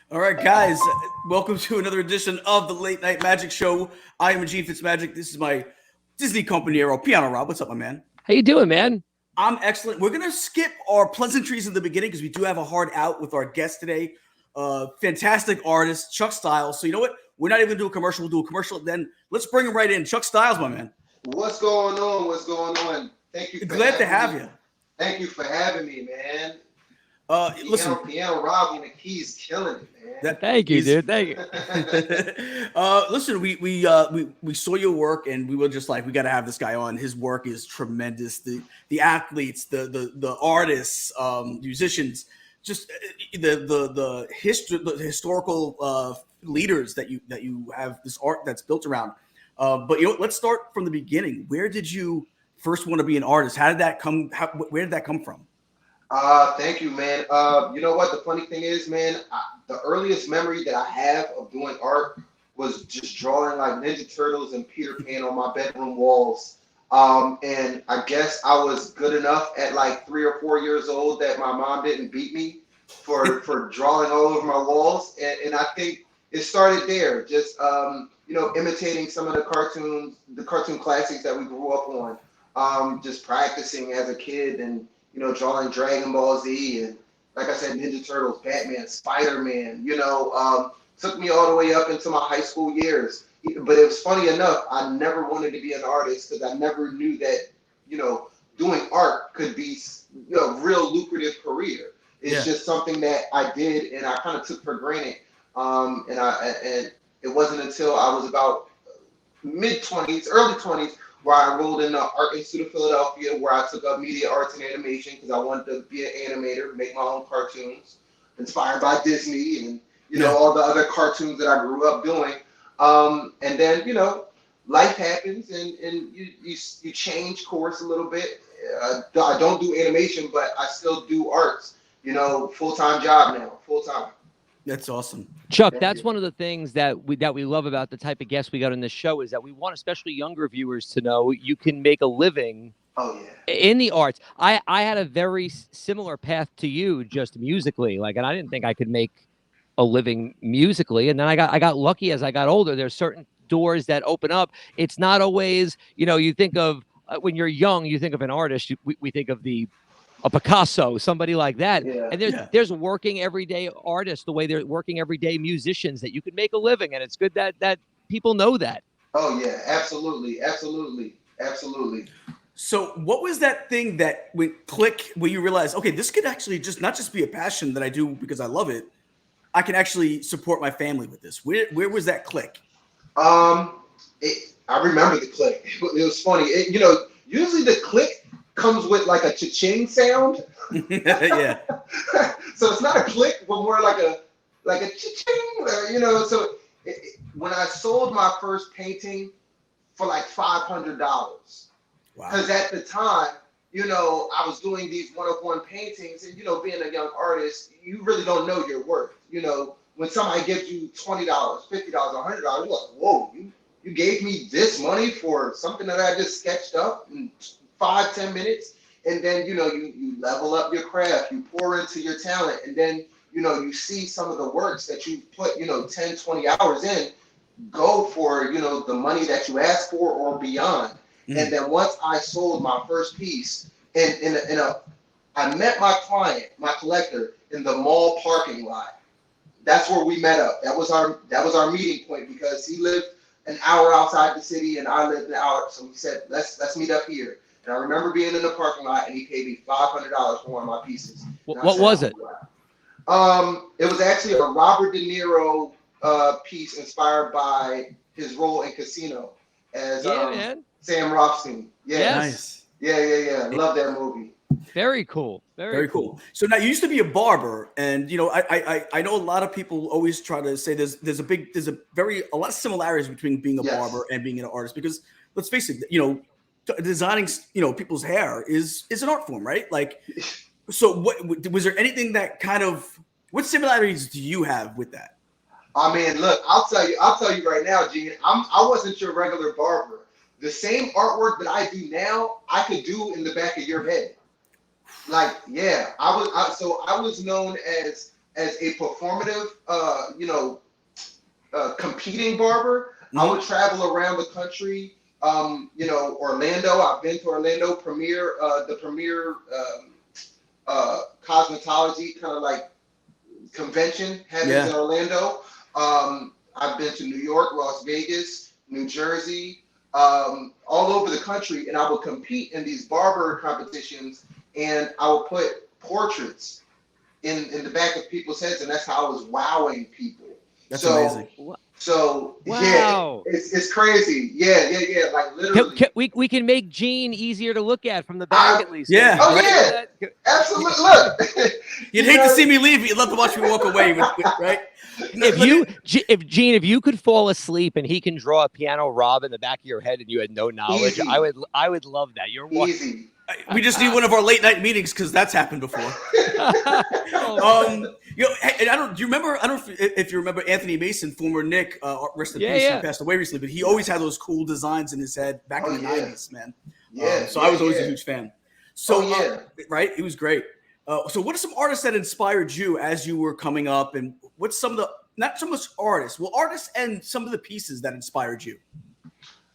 All right, guys, welcome to another edition of the Late Night Magic Show. I am Gene FitzMagic. This is my Disney Companiero, Piano Rob. What's up, my man? How you doing, man? I'm excellent. We're gonna skip our pleasantries in the beginning because we do have a hard out with our guest today. Fantastic artist, Chuck Styles. So you know what? We're not even gonna do a commercial. We'll do a commercial. Then let's bring him right in. Chuck Styles, my man. What's going on? What's going on? Thank you. Glad to have you. Thank you for having me, man. Listen, Piano Rob on the keys, killing it, man. Thank you, dude. Thank you. Listen, we saw your work and we were just like, we got to have this guy on. His work is tremendous. The athletes, the artists, musicians, just the historical leaders that you have this art that's built around. But you know, let's start from the beginning. Where did you first want to be an artist? How did that come? Where did that come from? Thank you, man. You know what? The funny thing is, man, the earliest memory that I have of doing art was just drawing like Ninja Turtles and Peter Pan on my bedroom walls. And I guess I was good enough at like 3 or 4 years old that my mom didn't beat me for drawing all over my walls. And I think it started there, just imitating some of the cartoon classics that we grew up on. Just practicing as a kid and drawing Dragon Ball Z and, like I said, Ninja Turtles, Batman, Spider-Man, took me all the way up into my high school years. But it was funny enough, I never wanted to be an artist because I never knew that, doing art could be a real lucrative career. It's just something that I did and I kind of took for granted. And it wasn't until I was about mid-20s, early 20s, where I enrolled in the Art Institute of Philadelphia, where I took up media arts and animation because I wanted to be an animator, make my own cartoons, inspired by Disney and all the other cartoons that I grew up doing. And then life happens and you change course a little bit. I don't do animation, but I still do arts. Full-time job now, full-time. That's awesome. Chuck, that's one of the things that we love about the type of guests we got on this show is that we want especially younger viewers to know you can make a living in the arts. I had a very similar path to you just musically, and I didn't think I could make a living musically. And then I got lucky as I got older. There's certain doors that open up. It's not always, you think of when you're young, you think of an artist, we think of a Picasso, somebody like that. Yeah. And there's working everyday artists, the way they're working everyday musicians that you can make a living. And it's good that people know that. Oh yeah, absolutely. So what was that thing that went click where you realized, okay, this could actually not just be a passion that I do because I love it. I can actually support my family with this. Where was that click? I remember the click. It was funny. Usually the click comes with like a cha-ching sound. Yeah. So it's not a click, but more like a cha-ching. So when I sold my first painting for like $500, because at the time, I was doing these one-of-one paintings, and being a young artist, you really don't know your worth. When somebody gives you $20, $50, $100, you're like, whoa, you gave me this money for something that I just sketched up in 5-10 minutes, and then you level up your craft, you pour into your talent, and then you see some of the works that you put 10, 20 hours in go for the money that you asked for or beyond. And then once I sold my first piece, I met my client, my collector, in the mall parking lot. That's where we met up. That was our meeting point because he lived an hour outside the city and I lived an hour. So we said, let's meet up here. And I remember being in the parking lot and he paid me $500 for one of my pieces. What was it? It was actually a Robert De Niro piece inspired by his role in Casino as Sam Rothstein. Yeah. Yes. Nice. Yeah. Love that movie. Very cool. Very cool. So now you used to be a barber, and I know a lot of people always try to say there's a lot of similarities between being a barber and being an artist because let's face it, designing people's hair is an art form, right? Like, so what was there anything that what similarities do you have with that? I mean, look, I'll tell you right now, Gene. I wasn't your regular barber. The same artwork that I do now, I could do in the back of your head. Like, yeah, I was known as as a performative, competing barber, I would travel around the country. Orlando. I've been to Orlando. The premier cosmetology kind of like convention happens in Orlando. I've been to New York, Las Vegas, New Jersey, all over the country, and I would compete in these barber competitions, and I would put portraits in the back of people's heads, and that's how I was wowing people. That's amazing. So wow. it's crazy. Yeah. Like literally, we can make Gene easier to look at from the back at least. Yeah. Oh yeah. Absolutely. Look. You'd hate to see me leave, but you'd love to watch me walk away, right? If you could fall asleep and he can draw a piano Rob in the back of your head and you had no knowledge, Easy. I would love that. You're easy. We just need one of our late night meetings because that's happened before. Do you remember? I don't know if you remember Anthony Mason, former Nick, rest in peace, he passed away recently. But he always had those cool designs in his head back in the '90s, man. So I was always a huge fan. So right, it was great. So what are some artists that inspired you as you were coming up, and what's some of the not so much artists, artists and some of the pieces that inspired you?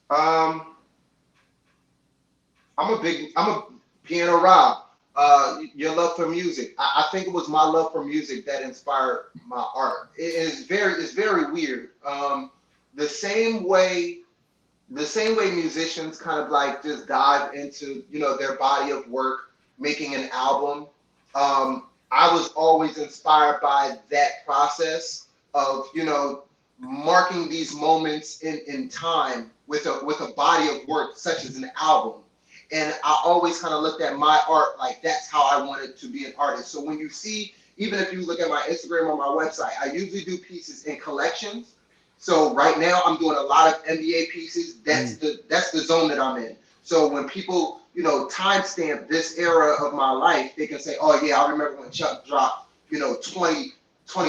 I'm a piano Rob. Your love for music. I think it was my love for music that inspired my art. It's very weird. The same way musicians kind of like just dive into, their body of work, making an album. I was always inspired by that process of, marking these moments in time with a body of work such as an album. And I always kind of looked at my art like that's how I wanted to be an artist. So when you see, even if you look at my Instagram or my website, I usually do pieces in collections. So right now I'm doing a lot of NBA pieces. That's the zone that I'm in. So when people, timestamp this era of my life, they can say, oh yeah, I remember when Chuck dropped, 20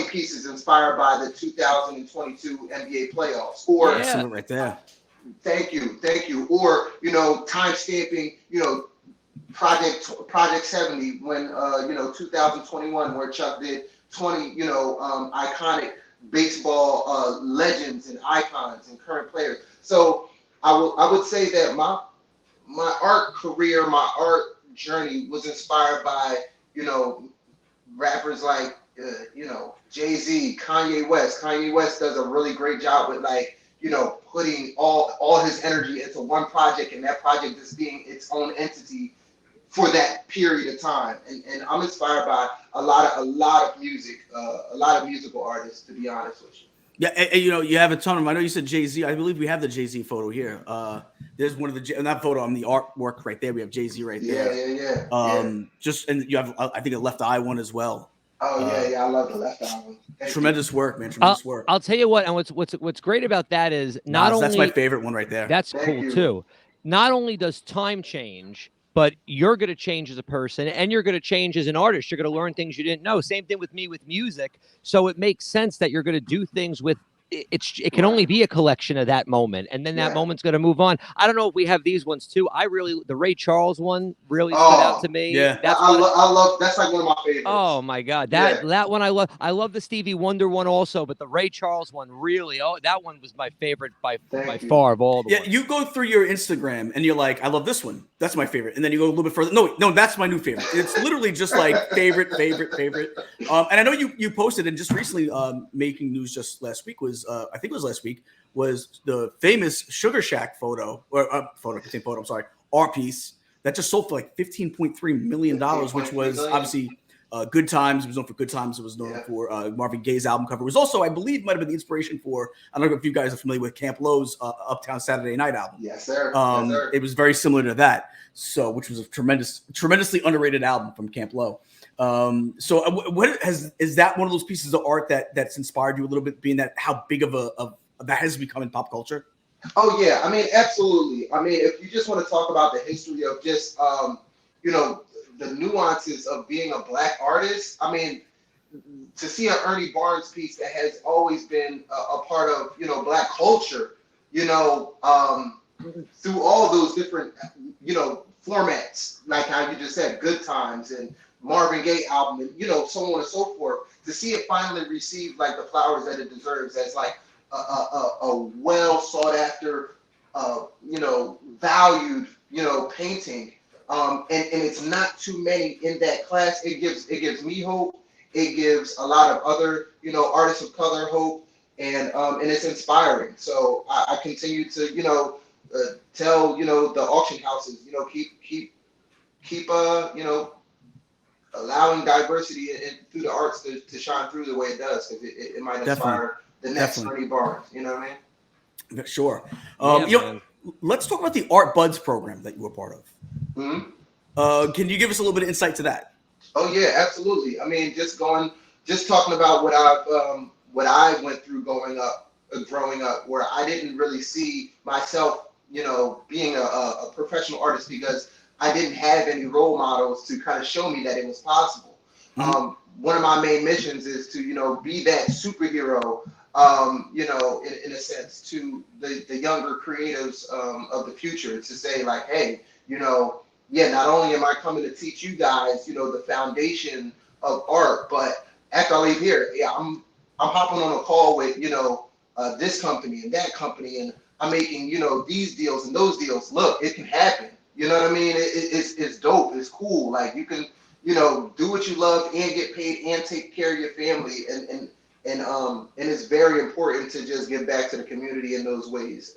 pieces inspired by the 2022 NBA playoffs. Or right there. Thank you. Or, time stamping, Project 70 when, 2021 where Chuck did 20, iconic baseball legends and icons and current players. So I would say that my art career, my art journey was inspired by, rappers like, Jay-Z, Kanye West. Kanye West does a really great job with putting all his energy into one project, and that project just being its own entity for that period of time. And I'm inspired by a lot of music, a lot of musical artists, to be honest with you. Yeah, and, you have a ton of them. I know you said Jay-Z. I believe we have the Jay-Z photo here. There's one of that photo on the artwork right there. We have Jay-Z right there. Yeah. And you have, I think, a Left Eye one as well. Oh yeah, I love the Left Eye one. Tremendous work, man. Tremendous work. I'll tell you what, and what's great about that is not only that's my favorite one right there. That's cool too. Not only does time change, but you're going to change as a person and you're going to change as an artist. You're going to learn things you didn't know. Same thing with me with music. So it makes sense that you're going to do things with it can only be a collection of that moment, and then that moment's going to move on. I don't know if we have these ones too. The Ray Charles one really stood out to me. Yeah, I love. That's like one of my favorites. Oh my God, that one I love. I love the Stevie Wonder one also, but the Ray Charles one really. Oh, that one was my favorite by far of all the ones. You go through your Instagram and you're like, I love this one. That's my favorite. And then you go a little bit further. No, that's my new favorite. It's literally just like favorite. And I know you posted, and just recently, making news just last week was. I think it was last week, was the famous Sugar Shack art piece that just sold for like $15.3 million, which was obviously Good Times. It was known for Good Times. It was known for Marvin Gaye's album cover. It was also, I believe, might have been the inspiration for, I don't know if you guys are familiar with Camp Lo's Uptown Saturday Night album. Yes, sir. It was very similar to that, which was a tremendously underrated album from Camp Lo. Is that one of those pieces of art that's inspired you a little bit, being that how big of that has become in pop culture? Oh yeah, I mean, absolutely. I mean, if you just want to talk about the history of just the nuances of being a Black artist, I mean, to see an Ernie Barnes piece that has always been a part of Black culture, through all those different formats, like how you just said, Good Times and Marvin Gaye album, and so on and so forth. To see it finally receive like the flowers that it deserves, as like a well sought after, valued, painting. And it's not too many in that class. It gives me hope. It gives a lot of other, artists of color hope, and it's inspiring. So I continue to, tell, the auction houses, keep allowing diversity through the arts to shine through the way it does, because it might inspire the next Ernie Barnes. You know what I mean? Sure. Man. Let's talk about the Art Buds program that you were part of. Mm-hmm. Can you give us a little bit of insight to that? Oh yeah, absolutely. I mean, just talking about what I went through growing up, where I didn't really see myself, being a professional artist, because I didn't have any role models to kind of show me that it was possible. Mm-hmm. One of my main missions is to, be that superhero, in a sense, to the younger creatives of the future, to say like, hey, yeah, not only am I coming to teach you guys, the foundation of art, but after I leave here, yeah, I'm hopping on a call with, this company and that company, and I'm making, these deals and those deals. Look, it can happen. You know what I mean? It's dope. It's cool. Like, you can, do what you love and get paid and take care of your family, and it's very important to just give back to the community in those ways.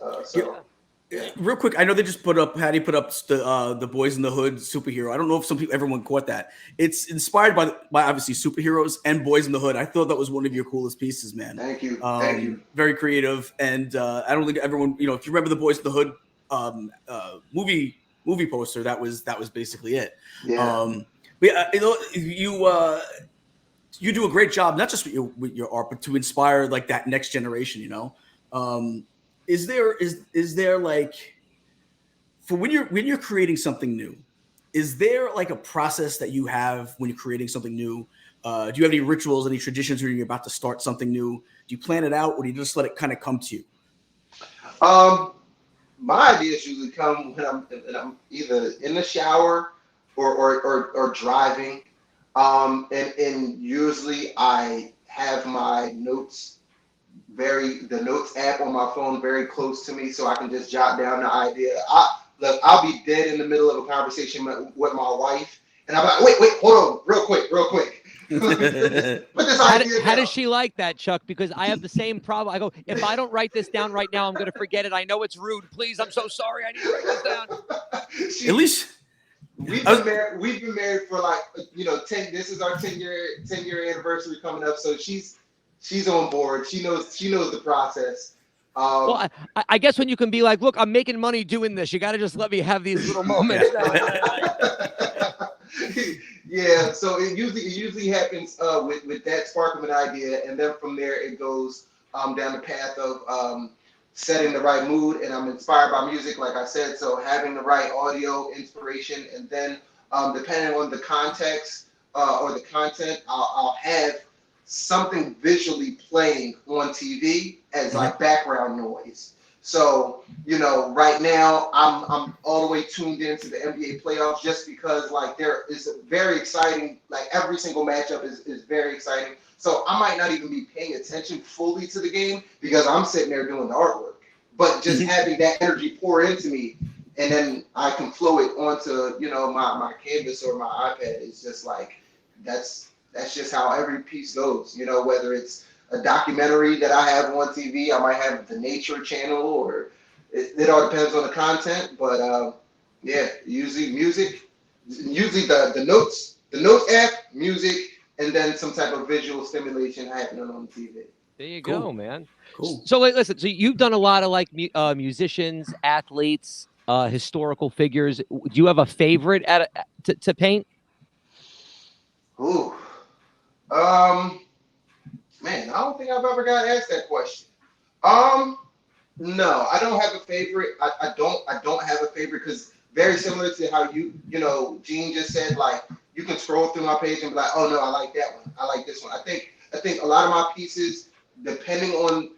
Yeah. Real quick, I know they just Patty put up the Boys in the Hood superhero. I don't know if everyone caught that. It's inspired by obviously superheroes and Boys in the Hood. I thought that was one of your coolest pieces, man. Thank you. Thank you. Very creative, and I don't think everyone, if you remember the Boys in the Hood movie poster, that was basically it. Yeah. But you do a great job, not just with your art, but to inspire like that next generation. Is there like, for when you're creating something new, is there like a process that you have when you're creating something new? Do you have any rituals, any traditions when you're about to start something new? Do you plan it out, or do you just let it kind of come to you? My ideas usually come when I'm either in the shower or driving. And usually I have my notes the notes app on my phone very close to me, so I can just jot down the idea. I'll be dead in the middle of a conversation with my wife, and I'm like, wait, hold on, real quick. Put this idea How does she like that, Chuck? Because I have the same problem. I go, if I don't write this down right now, I'm going to forget it. I know it's rude. Please, I'm so sorry. I need to write this down. At least we've been married for like 10. This is our 10-year anniversary coming up, so she's on board. She knows the process. Well, I guess when you can be like, look, I'm making money doing this, you got to just let me have these little moments. Yeah, so it usually happens with that spark of an idea, and then from there it goes down the path of setting the right mood, and I'm inspired by music, like I said, so having the right audio inspiration, and then depending on the context or the content, I'll have something visually playing on TV as like background noise. So, right now I'm all the way tuned into the NBA playoffs, just because like there is a very exciting, like every single matchup is very exciting. So I might not even be paying attention fully to the game because I'm sitting there doing the artwork, but just having that energy pour into me, and then I can flow it onto, my canvas or my iPad. It's just like, that's just how every piece goes, whether it's a documentary that I have on TV, I might have the Nature Channel, or it all depends on the content. But yeah, usually music, the notes app, music, and then some type of visual stimulation happening on the TV. There you go, man. Cool. So listen, so you've done a lot of like musicians, athletes, historical figures. Do you have a favorite to paint? Ooh. Man, I don't think I've ever got asked that question. No, I don't have a favorite. I don't have a favorite, because very similar to how Gene just said, like, you can scroll through my page and be like, oh no, I like that one. I like this one. I think a lot of my pieces, depending on,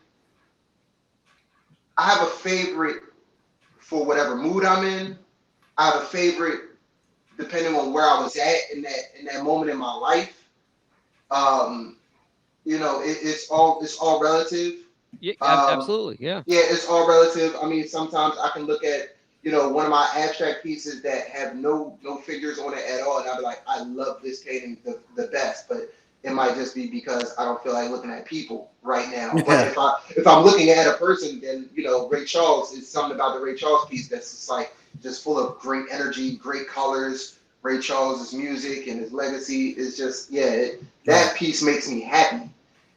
I have a favorite for whatever mood I'm in. I have a favorite depending on where I was at in that moment in my life. You know, it's all relative. Yeah, absolutely. Yeah. Yeah, it's all relative. I mean, sometimes I can look at, you know, one of my abstract pieces that have no figures on it at all, and I'll be like, I love this painting the best, but it might just be because I don't feel like looking at people right now. Yeah. But if I'm looking at a person, then, you know, Ray Charles, is something about the Ray Charles piece that's just like just full of great energy, great colors. Ray Charles's music and his legacy is just that piece makes me happy.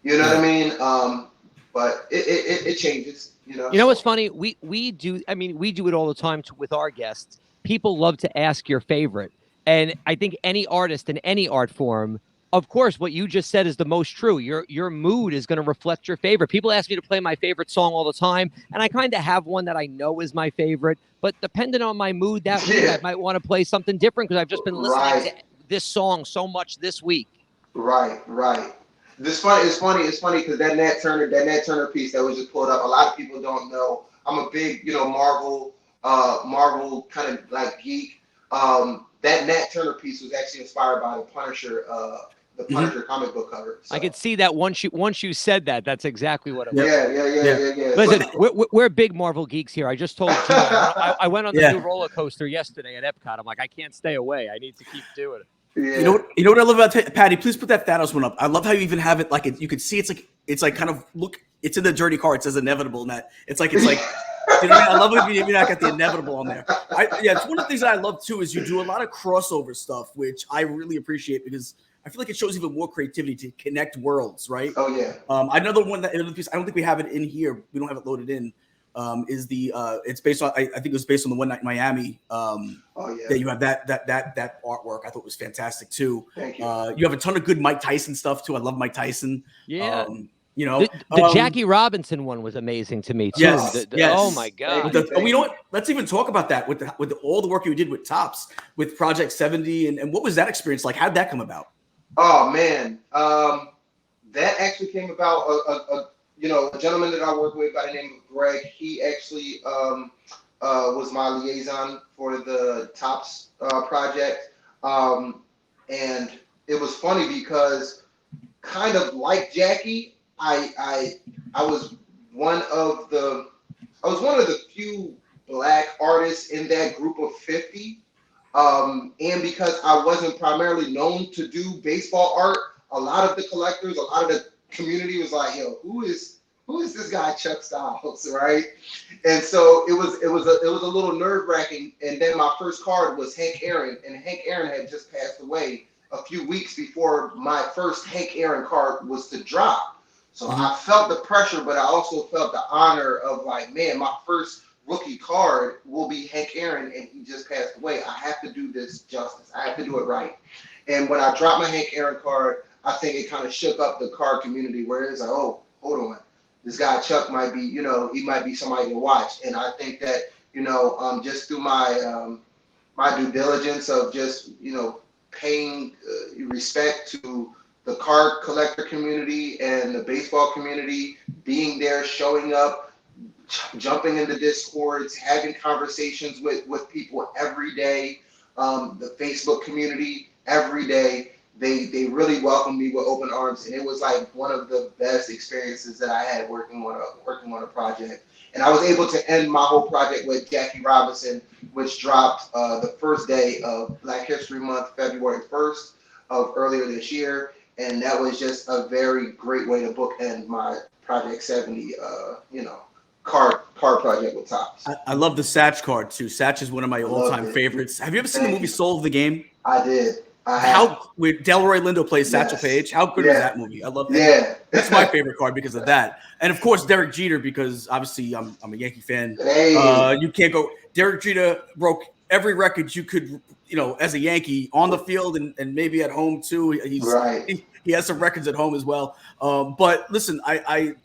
You know what I mean? But it changes. You know. You know what's funny? We do. I mean, we do it all the time with our guests. People love to ask your favorite, and I think any artist in any art form, of course, what you just said is the most true. Your mood is going to reflect your favorite. People ask me to play my favorite song all the time, and I kind of have one that I know is my favorite. But depending on my mood that week, I might want to play something different because I've just been listening to this song so much this week. Right. It's funny because that Nat Turner piece that was just pulled up. A lot of people don't know. I'm a big, you know, Marvel kind of like geek. That Nat Turner piece was actually inspired by the Punisher comic book cover. So. I could see that once you said that. That's exactly what it was. Yeah. Listen, we're big Marvel geeks here. I just told you. I went on the new roller coaster yesterday at Epcot. I'm like, I can't stay away. I need to keep doing it. Yeah. You know what I love about Patty? Please put that Thanos one up. I love how you even have it like you could see it's like kind of look. It's in the dirty card. It says inevitable, and that it's like you know what I mean? I love it if you not got the inevitable on there. It's one of the things that I love too is you do a lot of crossover stuff, which I really appreciate because I feel like it shows even more creativity to connect worlds, right? Oh yeah. Another one another piece. I don't think we have it in here. We don't have it loaded in. Is the it's based on I think it was based on the One Night in Miami. That you have that artwork. I thought was fantastic too. Thank you. You have a ton of good Mike Tyson stuff too. I love Mike Tyson. Yeah. You know, the Jackie Robinson one was amazing to me too. Yes. Oh my God. You know what? Let's even talk about that with all the work you did with Tops, with Project 70, and what was that experience like? How'd that come about? Oh man, that actually came about a gentleman that I work with by the name of Greg. He actually was my liaison for the Tops project, and it was funny because kind of like Jackie, I was one of the few Black artists in that group of 50. And because I wasn't primarily known to do baseball art, a lot of the collectors, a lot of the community was like, "Yo, who is this guy Chuck Styles?" Right? And so it was a little nerve-wracking. And then my first card was Hank Aaron, and Hank Aaron had just passed away a few weeks before my first Hank Aaron card was to drop. So I felt the pressure, but I also felt the honor of like, man, my first rookie card will be Hank Aaron, and he just passed away. I have to do this justice. I have to do it right. And when I dropped my Hank Aaron card, I think it kind of shook up the card community where it's like, oh, hold on. This guy Chuck might be, he might be somebody to watch. And I think that, just through my my due diligence of just, paying respect to the card collector community and the baseball community, being there, showing up, jumping into Discords, having conversations with people every day, the Facebook community every day. They really welcomed me with open arms, and it was like one of the best experiences that I had working on a project. And I was able to end my whole project with Jackie Robinson, which dropped the first day of Black History Month, February 1st of earlier this year. And that was just a very great way to bookend my Project 70, card project with Tops. I love the Satch card too. Satch is one of my all-time favorites. Have you ever seen the movie Soul of the Game? I did. Where Delroy Lindo plays Satchel Paige? How good is that movie? I love that. Yeah, that's my favorite card because of that, and of course Derek Jeter because obviously I'm a Yankee fan. Hey. You can't go. Derek Jeter broke every record you could, as a Yankee on the field and maybe at home too. He has some records at home as well. But listen,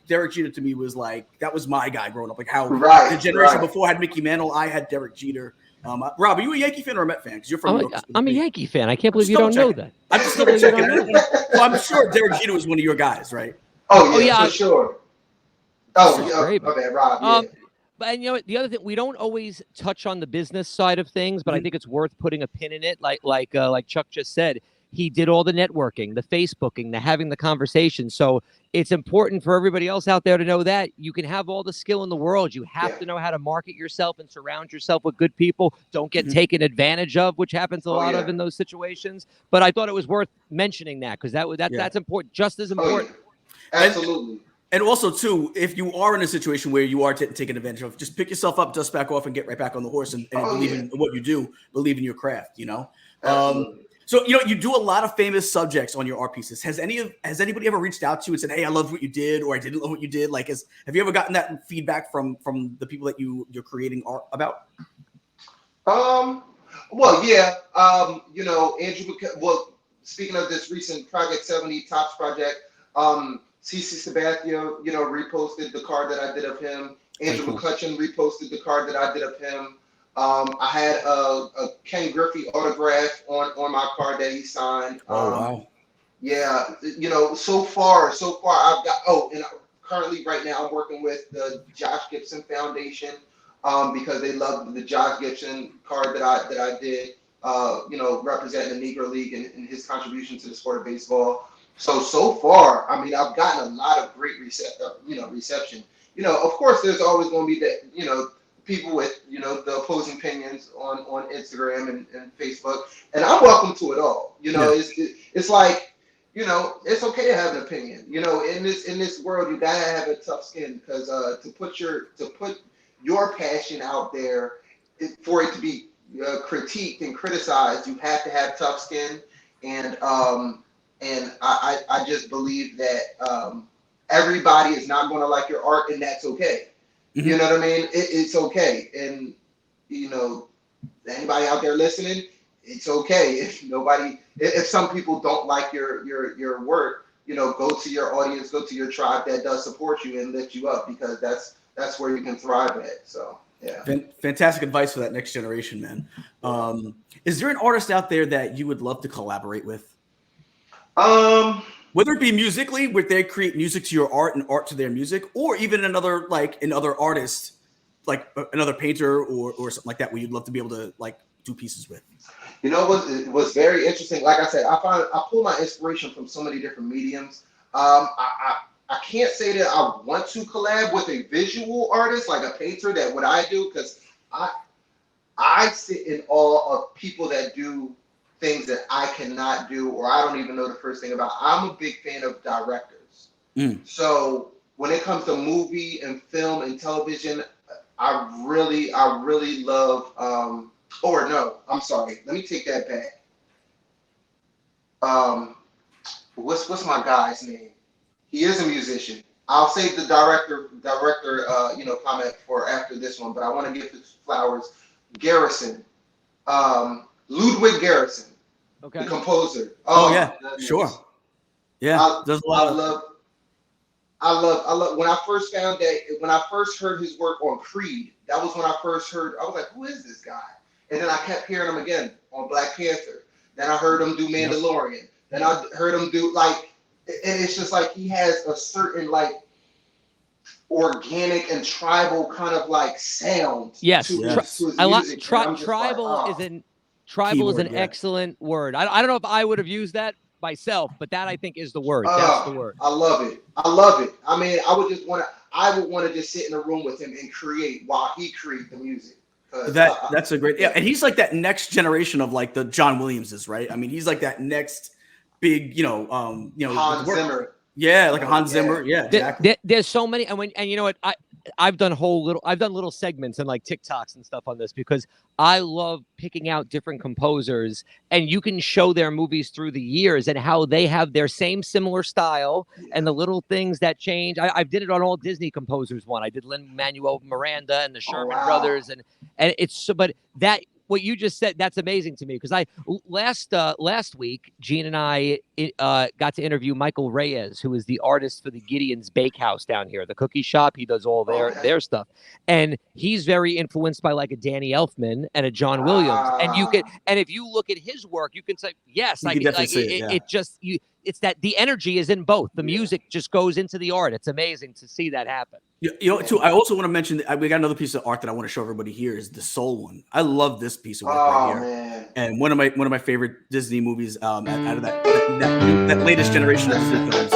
Derek Jeter to me was like that was my guy growing up. Like how the generation before had Mickey Mantle, I had Derek Jeter. Rob, are you a Yankee fan or a Met fan? Because you're from New York. I'm a Yankee fan. I can't believe you don't know that. I'm just double checking. Well, I'm sure Derek Jeter was one of your guys, right? Oh yeah, for sure. Oh, great, my bad, Rob. And you know what? The other thing, we don't always touch on the business side of things, but I think it's worth putting a pin in it. Like Chuck just said, he did all the networking, the Facebooking, the having the conversation. So it's important for everybody else out there to know that you can have all the skill in the world. You have to know how to market yourself and surround yourself with good people. Don't get taken advantage of, which happens a lot of in those situations. But I thought it was worth mentioning that because that's important, just as important. Absolutely. And also, too, if you are in a situation where you are taken advantage of, just pick yourself up, dust back off, and get right back on the horse and believe in what you do, believe in your craft, you know? So, you know, you do a lot of famous subjects on your art pieces. Has anybody ever reached out to you and said, hey, I love what you did, or I didn't love what you did? Like, have you ever gotten that feedback from the people that you're creating art about? Well, yeah. You know, Andrew, well, speaking of this recent Project 70 Tops project, CC Sabathia, you know, reposted the card that I did of him. Andrew McCutcheon reposted the card that I did of him. I had a Ken Griffey autograph on my card that he signed. Wow. Yeah, you know, so far I've got, and currently right now I'm working with the Josh Gibson Foundation because they love the Josh Gibson card that I did, you know, representing the Negro League and his contribution to the sport of baseball. So far, I mean, I've gotten a lot of great reception. You know, of course, there's always going to be that, you know, people with, you know, the opposing opinions on Instagram and Facebook, and I'm welcome to it all. You know, it's like, you know, it's okay to have an opinion. You know, in this world, you gotta have a tough skin because to put your passion out there, for it to be critiqued and criticized, you have to have tough skin. And I just believe that everybody is not going to like your art, and that's okay. Mm-hmm. You know what I mean? It's okay. And, you know, anybody out there listening, it's okay. If some people don't like your work, you know, go to your audience, go to your tribe that does support you and lift you up, because that's where you can thrive at. So, yeah. Fantastic advice for that next generation, man. Is there an artist out there that you would love to collaborate with? Whether it be musically, where they create music to your art and art to their music, or even another artist, like another painter or something like that, where you'd love to be able to like do pieces with. You know what was very interesting? Like I said, I pull my inspiration from so many different mediums. I can't say that I want to collab with a visual artist, like a painter, that what I do, because I sit in awe of people that do things that I cannot do, or I don't even know the first thing about. I'm a big fan of directors. So when it comes to movie and film and television, I really love, or no, I'm sorry. Let me take that back. What's my guy's name? He is a musician. I'll save the director, you know, comment for after this one, but I want to give his flowers. Garrison. Ludwig Garrison, the composer. Oh yeah, sure. Yeah, I love. When I first found that, when I first heard his work on Creed, that was when I first heard. I was like, "Who is this guy?" And then I kept hearing him again on Black Panther. Then I heard him do Mandalorian. Then I heard him do like, and it's just like he has a certain like organic and tribal kind of like sound. Yes, to his music. Tribal is an excellent word. I don't know if I would have used that myself, but that I think is the word. That's the word. I love it. I mean, I would want to just sit in a room with him and create while he creates the music. That's a great, and he's like that next generation of like the John Williamses, right? I mean, he's like that next big, Hans Zimmer. Yeah, like a Hans Zimmer. Yeah, exactly. There's so many, and you know what? I've done little segments and like TikToks and stuff on this because I love picking out different composers, and you can show their movies through the years and how they have their same similar style and the little things that change. I did it on all Disney composers one. I did Lin-Manuel Miranda and the Sherman Brothers, and it's so. But that what you just said, that's amazing to me because last week Gene and I got to interview Michael Reyes, who is the artist for the Gideon's Bakehouse down here, the cookie shop. He does all their stuff, and he's very influenced by like a Danny Elfman and a John Williams. And if you look at his work, you can say yes, you I can mean, definitely like see it, it just it's that the energy is in both. The music just goes into the art. It's amazing to see that happen. You know, too, I also want to mention we got another piece of art that I want to show everybody here is the Soul one. I love this piece of work right here. Man. And one of my favorite Disney movies out of that latest generation of Disney films.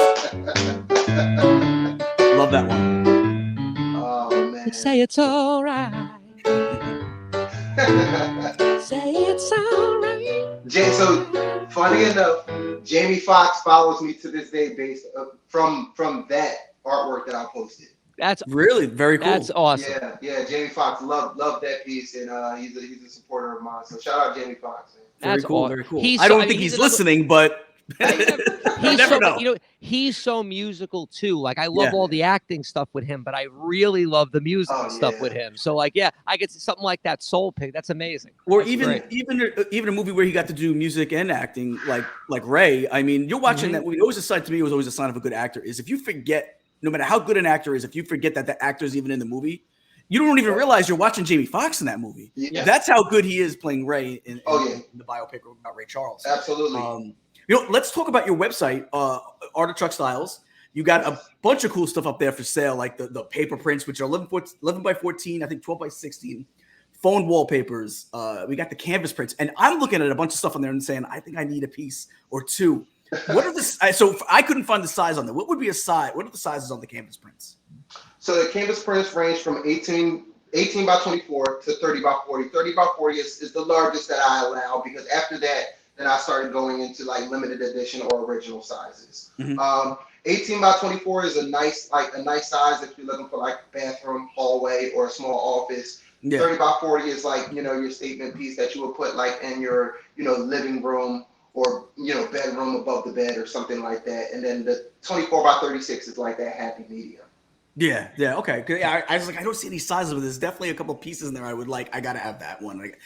Love that one. Oh man. Say it's all right. Say it's all right. So funny enough, Jamie Foxx follows me to this day based from that artwork that I posted. That's really very cool. That's awesome. Yeah. Jamie Foxx loved that piece, and he's a supporter of mine. So shout out Jamie Foxx. Very cool. Very cool. I don't think he's listening, but he's so musical too. Like I love all the acting stuff with him, but I really love the musical stuff with him. So like, I get something like that Soul Pig. That's amazing. Or even a movie where he got to do music and acting, like Ray. I mean, you're watching that movie. It was a sign to me. It was always a sign of a good actor. Is if you forget, no matter how good an actor is, if you forget that the actor is even in the movie, you don't even realize you're watching Jamie Foxx in that movie. Yeah. That's how good he is playing Ray in the biopic about Ray Charles. Absolutely. Let's talk about your website, Art of Chuck Styles. You got a bunch of cool stuff up there for sale, like the paper prints, which are 11 by 14, I think 12 by 16, phone wallpapers. We got the canvas prints, and I'm looking at a bunch of stuff on there and saying, I think I need a piece or two. What are the so I couldn't find the size on there. What would be a size? What are the sizes on the canvas prints? So the canvas prints range from 18 by 24 to 30 by 40. 30 by 40 is the largest that I allow, because after that, then I started going into like limited edition or original sizes. 18 by 24 is a nice size if you're looking for like bathroom, hallway, or a small office. 30 by 40 is like, your statement piece that you would put like in your, living room or, bedroom above the bed or something like that. And then the 24 by 36 is like that happy medium. Yeah, okay. Yeah, I was like, I don't see any sizes, but there's definitely a couple of pieces in there I would like. I gotta have that one. Like,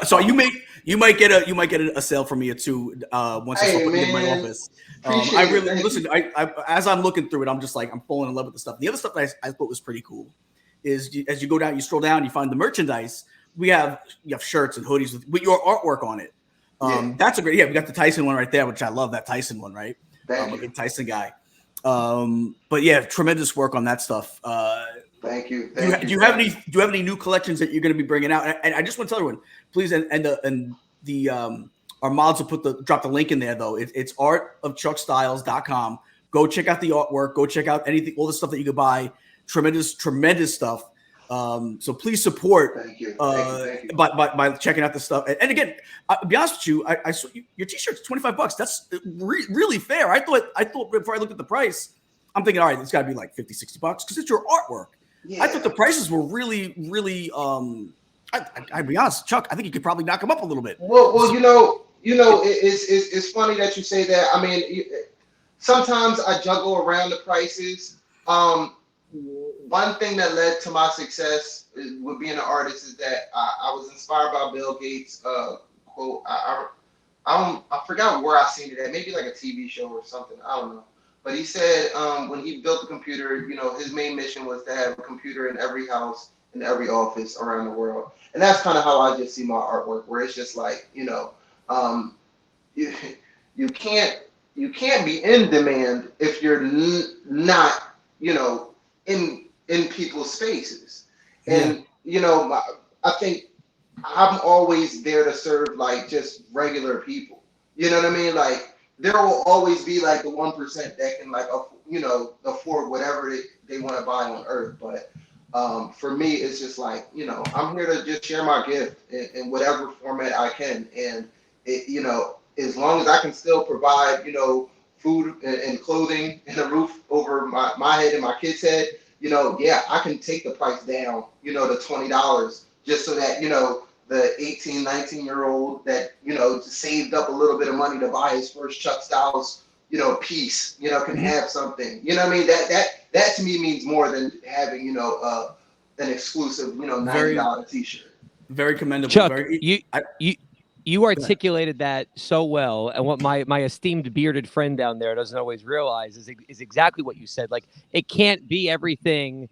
so you might get a sale from me or two once I start putting it in my office. I really listen. I as I'm looking through it, I'm just like I'm falling in love with the stuff. The other stuff that I thought was pretty cool is as you go down, you scroll down, you find the merchandise. You have shirts and hoodies with your artwork on it. That's a great. Yeah, we got the Tyson one right there, which I love. That Tyson one, right? I'm a big Tyson guy. But yeah, tremendous work on that stuff. Thank you. Do you have any new collections that you're going to be bringing out? And I just want to tell everyone, please, and our mods will drop the link in there though. It's artofchuckstyles.com. Go check out the artwork. Go check out all the stuff that you could buy. Tremendous stuff. So please support. Thank you. By checking out the stuff. And again, I'll be honest with you, I saw your t-shirt's $25. That's really fair. I thought before I looked at the price, I'm thinking, all right, it's got to be like $50, $60 because it's your artwork. Yeah. I thought the prices were really, really. I'd be honest, Chuck. I think you could probably knock them up a little bit. Well, it's funny that you say that. I mean, sometimes I juggle around the prices. One thing that led to my success with being an artist is that I was inspired by Bill Gates' quote. I forgot where I seen it at, maybe like a TV show or something. I don't know. But he said when he built the computer, his main mission was to have a computer in every house, in every office around the world. And that's kind of how I just see my artwork, where it's just like, you can't be in demand if you're not, in people's spaces. And, I think I'm always there to serve like just regular people. You know what I mean? Like there will always be like the 1% that can like, afford whatever they want to buy on earth. But for me, it's just like, I'm here to just share my gift in whatever format I can. And, as long as I can still provide, food and clothing and a roof over my head and my kid's head, I can take the price down, to $20 just so that, the 18, 19-year-old that, saved up a little bit of money to buy his first Chuck Styles, piece, can have something. You know what I mean? That to me means more than having, an exclusive, $90 t-shirt. Very commendable. Chuck, You articulated that so well, and what my esteemed bearded friend down there doesn't always realize is exactly what you said. Like, it can't be everything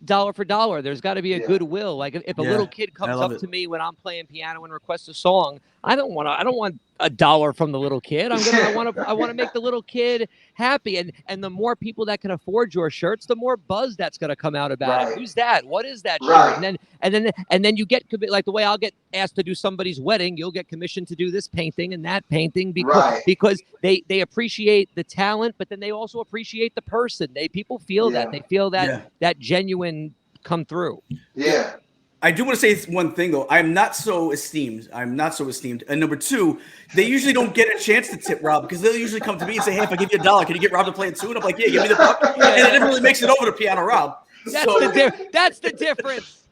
dollar for dollar. There's got to be a goodwill. Like, if a little kid comes up to me when I'm playing piano and requests a song, I don't want $1 from the little kid. I want to make the little kid happy. And the more people that can afford your shirts, the more buzz that's going to come out about it. Who's that? What is that shirt? And then you get, like the way I'll get asked to do somebody's wedding, you'll get commissioned to do this painting and that painting because they appreciate the talent, but then they also appreciate the person. People feel that. They feel that genuine come through. Yeah. I do want to say one thing, though. I'm not so esteemed. And number two, they usually don't get a chance to tip Rob because they'll usually come to me and say, hey, if I give you $1, can you get Rob to play a tune? I'm like, yeah, give me the buck. And it never really makes it over to Piano Rob. That's the difference.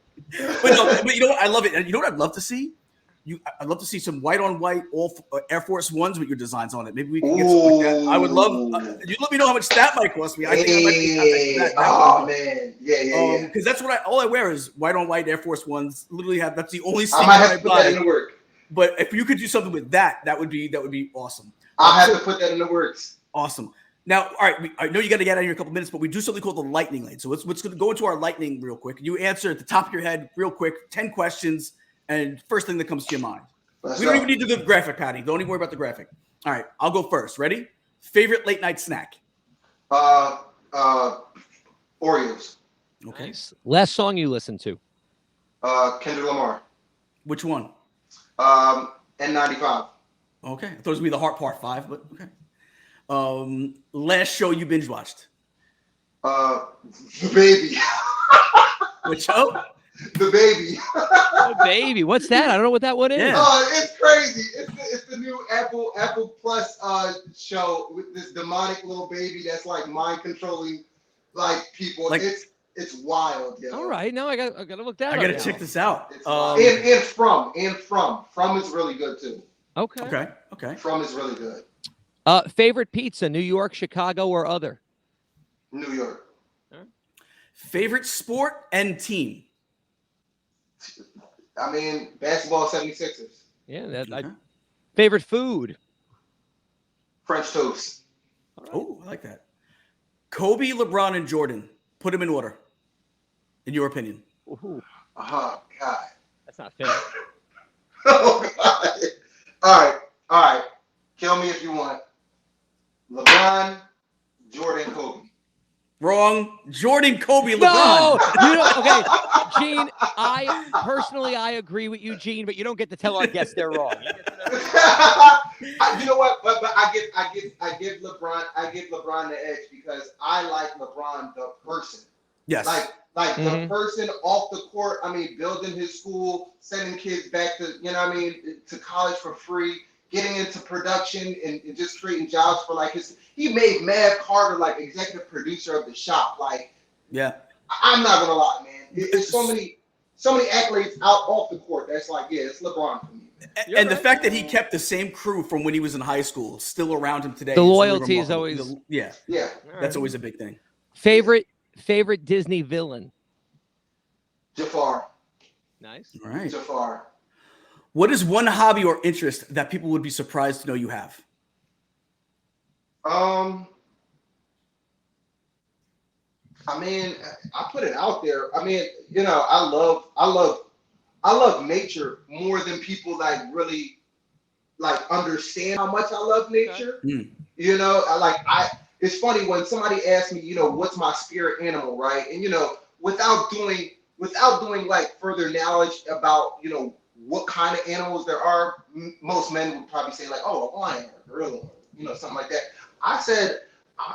But you know what? I love it. And you know what I'd love to see? I'd love to see some white on white Air Force Ones with your designs on it. Maybe we can get something like that. I would love. You let me know how much that might cost me. I think I might be man, yeah. Because that's what all I wear is white on white Air Force Ones. Literally that's the only thing I might have to put that in the work. But if you could do something with that would be awesome. I'll have to put that in the works. Awesome. Now, all right, I know you got to get out of here in a couple minutes, but we do something called the lightning lane. So let's go into our lightning real quick. You answer at the top of your head real quick, 10 questions. And first thing that comes to your mind. We don't even need to do the graphic, Patty. Don't even worry about the graphic. All right, I'll go first. Ready? Favorite late night snack? Oreos. Okay. Nice. Last song you listened to? Kendrick Lamar. Which one? N95. Okay. I thought it was going to be the Heart Part 5, but okay. Last show you binge watched? The Baby. Which show? The Baby. The Baby. What's that? I don't know what that one is. Yeah. It's crazy. It's the new Apple Plus show with this demonic little baby that's like mind controlling like people. Like, it's wild. Yo. All right. Now I got to look that up. I got to check this out. And From is really good too. Okay. From is really good. Favorite pizza, New York, Chicago, or other? New York. Favorite sport and team? I mean, basketball 76ers. Yeah, favorite food? French toast. Right. Oh, I like that. Kobe, LeBron, and Jordan. Put them in order, in your opinion. Ooh. Oh, God. That's not fair. Oh, God. All right. Kill me if you want. LeBron, Jordan, Kobe. Wrong. Jordan, Kobe, LeBron. No, okay, Gene. I agree with you, Gene, but you don't get to tell our guests they're wrong. You know what? But I give LeBron the edge because I like LeBron the person. Yes. Like the person off the court. I mean, building his school, sending kids back to to college for free. Getting into production and just creating jobs for he made Mav Carter like executive producer of The Shop. Like, yeah, I'm not gonna lie, man. It's so many accolades out off the court. That's it's LeBron for me. And the fact that he kept the same crew from when he was in high school still around him today. The loyalty is always That's always a big thing. Favorite Disney villain? Jafar. Nice. All right. Jafar. What is one hobby or interest that people would be surprised to know you have? I mean, I put it out there. I mean, I love nature more than people really understand how much I love nature. Okay. It's funny when somebody asks me, what's my spirit animal, right? And without doing further knowledge about what kind of animals there are, most men would probably say a lion or a gorilla, something like that. I said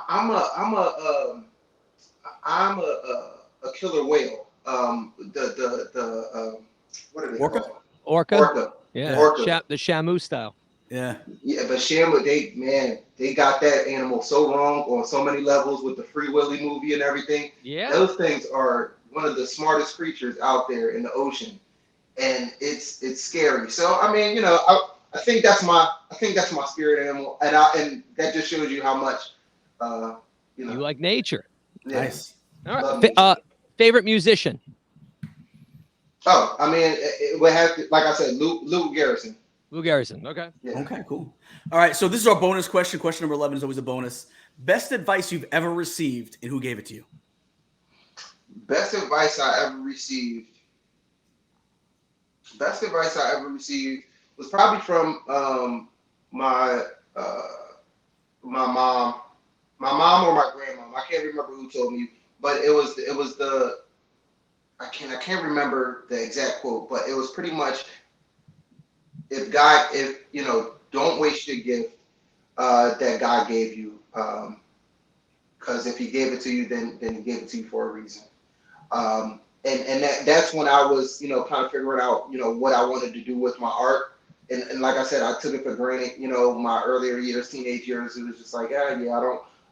I'm a killer whale. What are they called? Orca. Yeah. Orca. The Shamu style. Yeah. Yeah, but Shamu, they got that animal so wrong on so many levels with the Free Willy movie and everything. Yeah. Those things are one of the smartest creatures out there in the ocean. And it's scary. So I mean, I think that's my spirit animal, and that just shows you how much you like nature. Yeah. Nice. All right. Favorite musician? Oh, I mean, it would have to, like I said, Lou Garrison. Lou Garrison. Okay. Yeah. Okay, cool. All right, so this is our bonus question. Question number 11 is always a bonus. Best advice you've ever received, and who gave it to you? Best advice I ever received. Best advice I ever received was probably from my mom, or my grandmom. I can't remember who told me, but it was the I can't remember the exact quote, but it was pretty much if you know, don't waste your gift that God gave you, because if He gave it to you, then He gave it to you for a reason. And that's when I was, you know, kind of figuring out, you know, what I wanted to do with my art. And like I said, I took it for granted, you know, my earlier years, teenage years, it was just like, yeah, I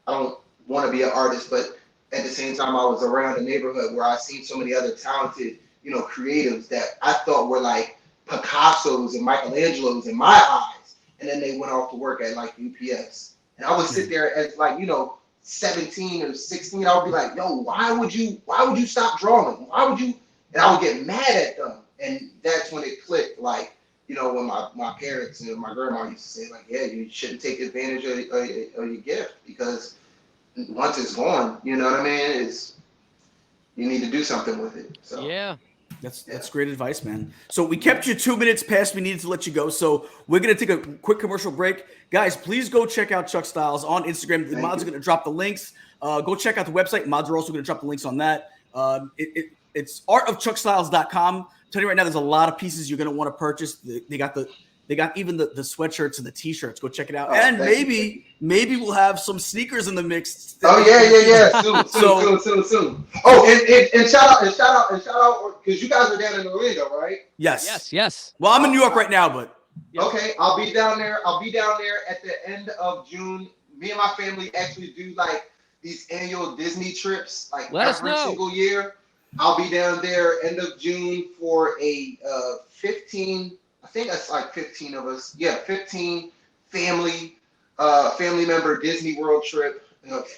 don't want to be an artist. But at the same time, I was around a neighborhood where I seen so many other talented, you know, creatives that I thought were like Picassos and Michelangelos in my eyes. And then they went off to work at like UPS. And I would sit there as like, you know, 17 or 16, I would be like, yo, why would you stop drawing? Why would you? And I would get mad at them. And that's when it clicked, like, you know, when my parents and my grandma used to say, like, yeah, you shouldn't take advantage of your gift, because once it's gone, you know what I mean? You need to do something with it. So Yeah. That's great advice, man. So we kept you 2 minutes past we needed to let you go. So we're going to take a quick commercial break. Guys, please go check out Chuck Styles on Instagram. The mods are going to drop the links. Go check out the website. Mods are also going to drop the links on that. It's artofchuckstyles.com. Tell you right now, there's a lot of pieces you're going to want to purchase. They got even the sweatshirts and the t-shirts. Go check it out. And maybe we'll have some sneakers in the mix. Oh yeah. Soon. Oh, and shout out, because you guys are down in Orlando, right? Yes. Well, I'm in New York right now, but okay, I'll be down there at the end of June. Me and my family actually do like these annual Disney trips, like every single year. I'll be down there end of June for a 15. I think that's like 15 of us. Yeah, 15 family member Disney World trip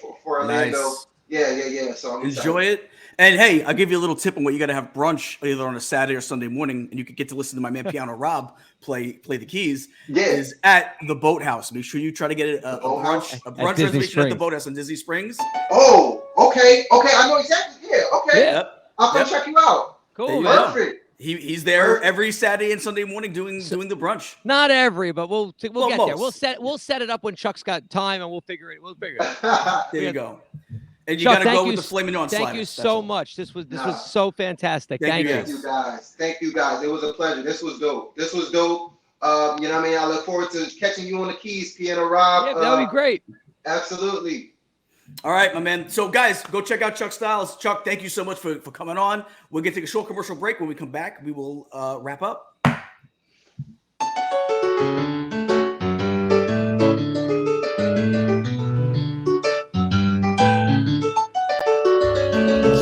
for Orlando. Nice. Yeah. So I'm enjoy it. And hey, I'll give you a little tip on what you got to have brunch either on a Saturday or Sunday morning, and you could get to listen to my man Piano Rob play the keys. Yeah. Is at the Boathouse. Make sure you try to get a brunch reservation at the Boathouse in Disney Springs. Oh, okay. I know exactly. Yeah, okay. Yep. I'll come check you out. Cool. Perfect. He's there every Saturday and Sunday morning doing the brunch. Not every, but we'll get there. Most. We'll set it up when Chuck's got time, and we'll figure it. There you go. And you Chuck, got to go with the flaming on sliders. Thank you so much. This was so fantastic. Thank you. Thank you guys. It was a pleasure. This was dope. You know what I mean? I look forward to catching you on the keys, Piano Rob. Yeah, that would be great. Absolutely. All right, my man. So, guys, go check out Chuck Styles. Chuck, thank you so much for coming on. We're going to take a short commercial break. When we come back, we will wrap up.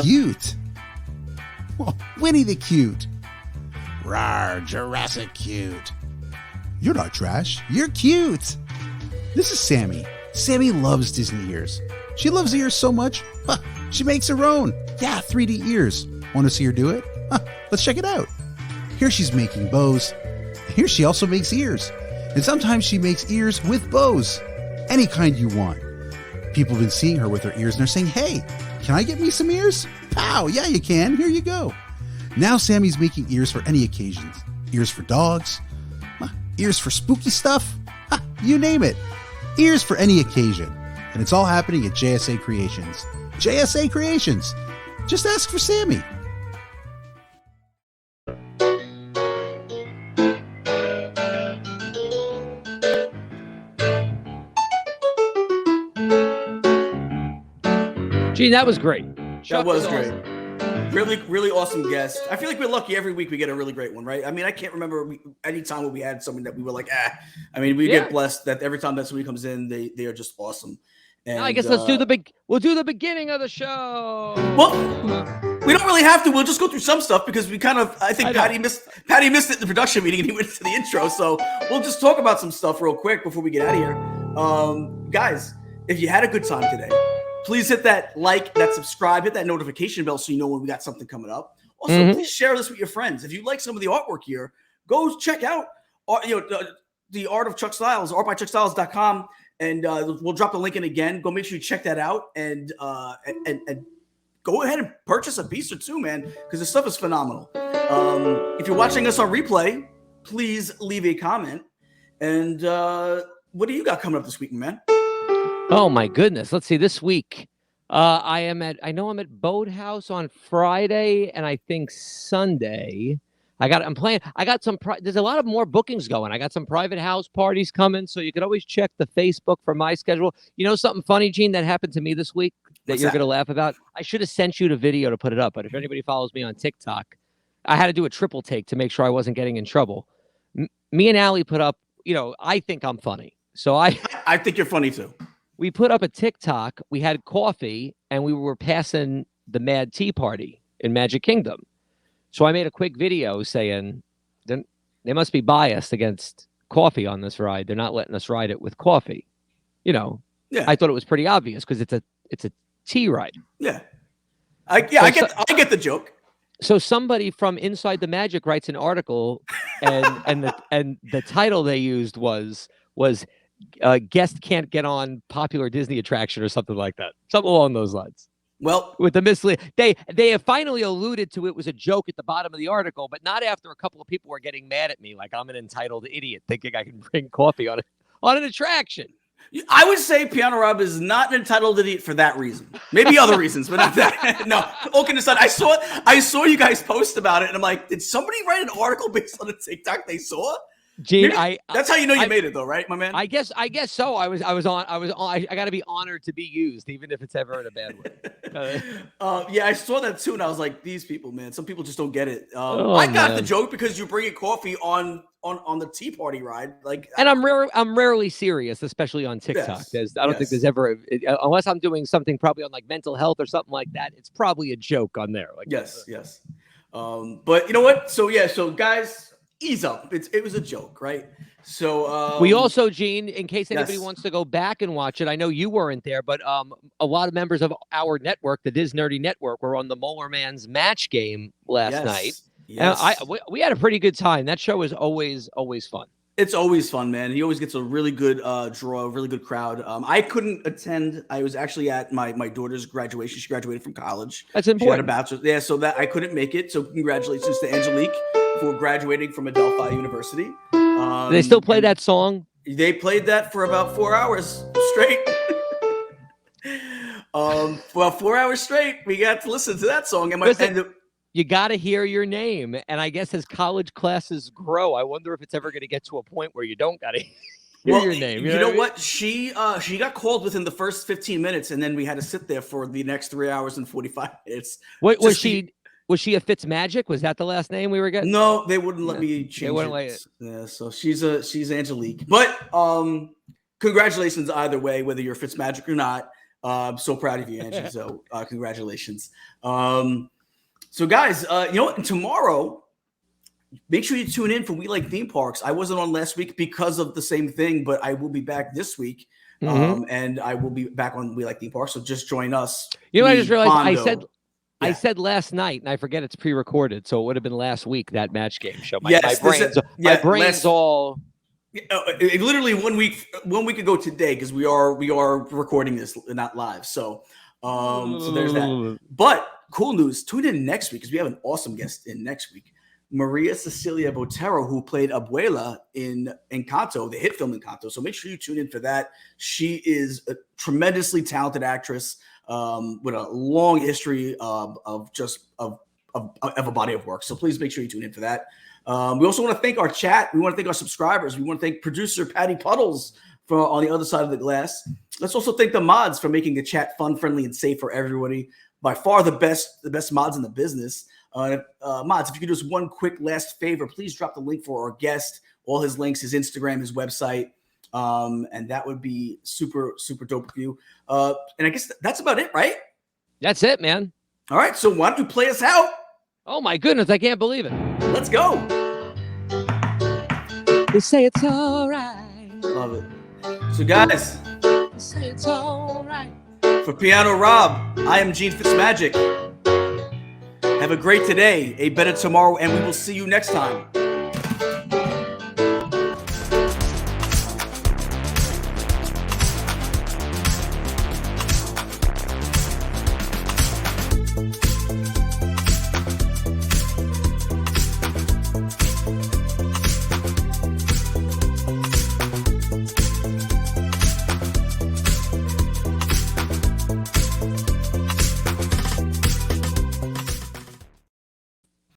Cute. Well, Winnie the Cute. Rawr, Jurassic Cute. You're not trash. You're cute. This is Sammy. Sammy loves Disney ears. She loves ears so much, she makes her own. Yeah, 3D ears. Want to see her do it? Let's check it out. Here she's making bows. Here she also makes ears. And sometimes she makes ears with bows. Any kind you want. People have been seeing her with her ears and they're saying, hey, can I get me some ears? Pow, yeah you can. Here you go. Now Sammy's making ears for any occasions. Ears for dogs. Ears for spooky stuff. You name it. Ears for any occasion. And it's all happening at JSA Creations. JSA Creations. Just ask for Sammy. Gene, that was great. That was great. Really, really awesome guest. I feel like we're lucky every week we get a really great one, right? I mean, I can't remember any time when we had something that we were like, I mean, we get blessed that every time that somebody comes in, they are just awesome. And I guess we'll do the beginning of the show. Well, we don't really have to. We'll just go through some stuff because we kind of, I think Patty missed it in the production meeting and he went to the intro. So we'll just talk about some stuff real quick before we get out of here. Guys, if you had a good time today, please hit that like, that subscribe, hit that notification bell so you know when we got something coming up. Also, please share this with your friends. If you like some of the artwork here, go check out the Art of Chuck Styles, artbychuckstyles.com, and we'll drop the link in again. Go make sure you check that out, and go ahead and purchase a piece or two, man, because the stuff is phenomenal. If you're watching us on replay, please leave a comment. And what do you got coming up this week, man? Oh my goodness. Let's see. This week, I'm at Boathouse on Friday, and I think Sunday. There's a lot of more bookings going. I got some private house parties coming, so you can always check the Facebook for my schedule. You know something funny, Gene, that happened to me this week that you're going to laugh about? I should have sent you the video to put it up, but if anybody follows me on TikTok, I had to do a triple take to make sure I wasn't getting in trouble. Me and Allie put up, I think I'm funny. So I think you're funny too. We put up a TikTok. We had coffee, and we were passing the Mad Tea Party in Magic Kingdom. So I made a quick video saying they must be biased against coffee on this ride. They're not letting us ride it with coffee. Yeah. I thought it was pretty obvious because it's a tea ride. Yeah. I get the joke. So somebody from Inside the Magic writes an article, and the title they used was guest can't get on popular Disney attraction or something like that. Something along those lines. Well, with the mislead, they have finally alluded to it was a joke at the bottom of the article, but not after a couple of people were getting mad at me, like I'm an entitled idiot thinking I can bring coffee on an attraction. I would say Piano Rob is not an entitled idiot for that reason. Maybe other reasons, but not that. No, okay, I saw you guys post about it, and I'm like, did somebody write an article based on a TikTok they saw? Gene, that's how you know you made it, though, right, my man? I guess so. I got to be honored to be used, even if it's ever in a bad way. Yeah, I saw that too, and I was like, these people, man. Some people just don't get it. I got the joke because you're bringing coffee on the tea party ride, and I'm rarely serious, especially on TikTok. Yes, I don't think there's ever, unless I'm doing something probably on like mental health or something like that. It's probably a joke on there. Yes. But you know what? So guys. Ease up. It was a joke, right? So we also, Gene, in case anybody wants to go back and watch it, I know you weren't there, but a lot of members of our network, the Diz Nerdy Network, were on the Molar Man's match game last night. Yes. We had a pretty good time. That show is always fun. It's always fun, man. He always gets a really good draw, really good crowd. I couldn't attend. I was actually at my daughter's graduation. She graduated from college. That's important. She had a bachelor's. So that I couldn't make it. So congratulations to Angelique for graduating from Adelphi University. Do they still play that song? They played that for about 4 hours straight. Well, 4 hours straight, we got to listen to that song. You got to hear your name. And I guess as college classes grow, I wonder if it's ever going to get to a point where you don't got to hear your name. You know what? She got called within the first 15 minutes, and then we had to sit there for the next 3 hours and 45 minutes. What was she? Was she a FitzMagic? Was that the last name we were getting? No, they wouldn't let me change they wouldn't let it. Yeah, so she's Angelique. But congratulations either way, whether you're FitzMagic or not. I'm so proud of you, Angie. So congratulations. So guys, you know what? Tomorrow, make sure you tune in for We Like Theme Parks. I wasn't on last week because of the same thing, but I will be back this week. And I will be back on We Like Theme Parks. So just join us. You know, I just realized I said last night, and I forget it's pre-recorded, so it would have been last week, that match game show. My brain's all. Literally 1 week ago today, because we are recording this, not live. So there's that. But cool news, tune in next week because we have an awesome guest in next week. Maria Cecilia Botero, who played Abuela in Encanto, the hit film Encanto. So make sure you tune in for that. She is a tremendously talented actress with a long history of a body of work. So please make sure you tune in for that. We also want to thank our chat. We want to thank our subscribers. We want to thank producer Patty Puddles for on the other side of the glass. Let's also thank the mods for making the chat fun, friendly, and safe for everybody. By far the best mods in the business. Mods, if you could do us one quick last favor, please drop the link for our guest, all his links, his Instagram, his website. And that would be super, super dope of you. And I guess that's about it, right? That's it, man. All right. So why don't you play us out? Oh my goodness. I can't believe it. Let's go. They say it's all right. Love it. So guys, they say it's all right. For Piano Rob, I am Gene FitzMagic. Have a great today, a better tomorrow, and we will see you next time.